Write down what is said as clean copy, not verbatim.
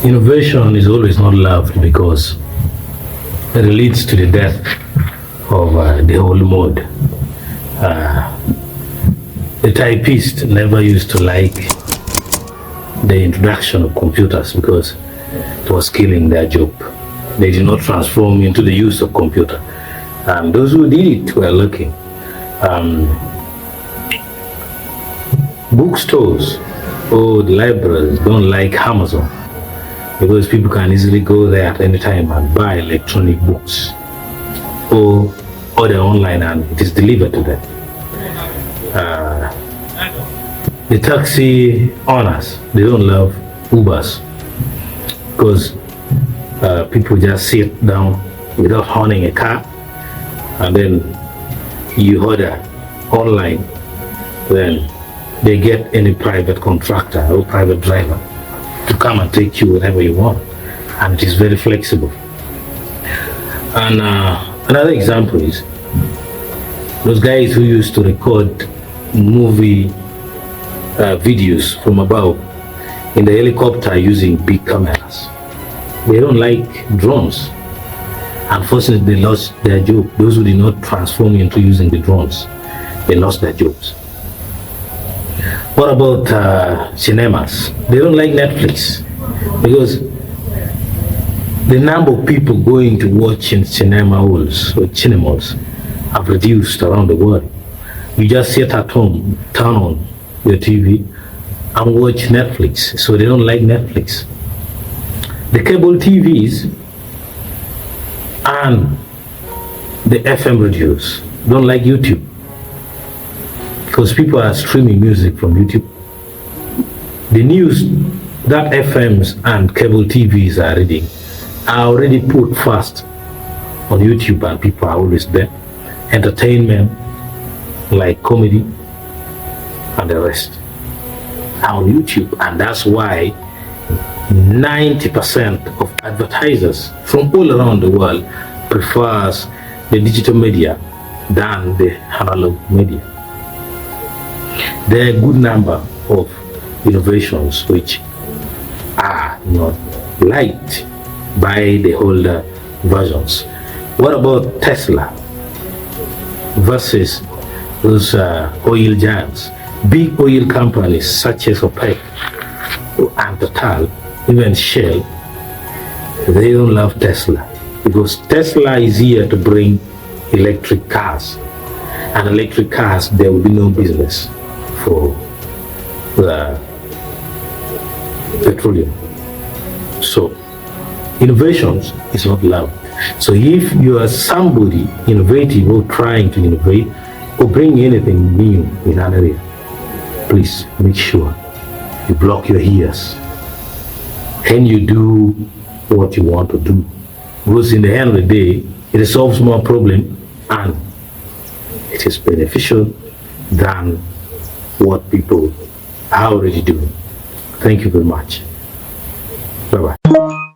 Innovation is always not loved because it leads to the death of the whole mode. The typist never used to like the introduction of computers because it was killing their job. They did not transform into the use of computer. Those who did it were lucky. Bookstores or the libraries don't like Amazon because people can easily go there at any time and buy electronic books or order online and it is delivered to them. The taxi owners, they don't love Ubers because people just sit down without owning a car and then you order online, then they get any private contractor or private driver to come and take you wherever you want, and it is very flexible. And another example is those guys who used to record movie videos from above in the helicopter using big cameras. They don't like drones. Unfortunately, they lost their job. Those who did not transform into using the drones, they lost their jobs. What about cinemas? They don't like Netflix because the number of people going to watch in cinema halls or cinemas have reduced around the world. You just sit at home, turn on your TV and watch Netflix, so they don't like Netflix. The cable TVs and the FM radios don't like YouTube because people are streaming music from YouTube. The news that FMs and cable TVs are reading are already put fast on YouTube and people are always there. Entertainment like comedy and the rest are on YouTube, and that's why 90% of advertisers from all around the world prefers the digital media than the analog media. There are a good number of innovations which are not liked by the older versions. What about Tesla versus those oil giants? Big oil companies such as OPEC and Total, even Shell, they don't love Tesla because Tesla is here to bring electric cars, and electric cars, there will be no business for the petroleum. So innovations is not loved. So if you are somebody innovative or trying to innovate or bring anything new in an area, please make sure you block your ears and you do what you want to do, because in the end of the day it solves more problem and it is beneficial than what people are already doing. Thank you very much. Bye bye.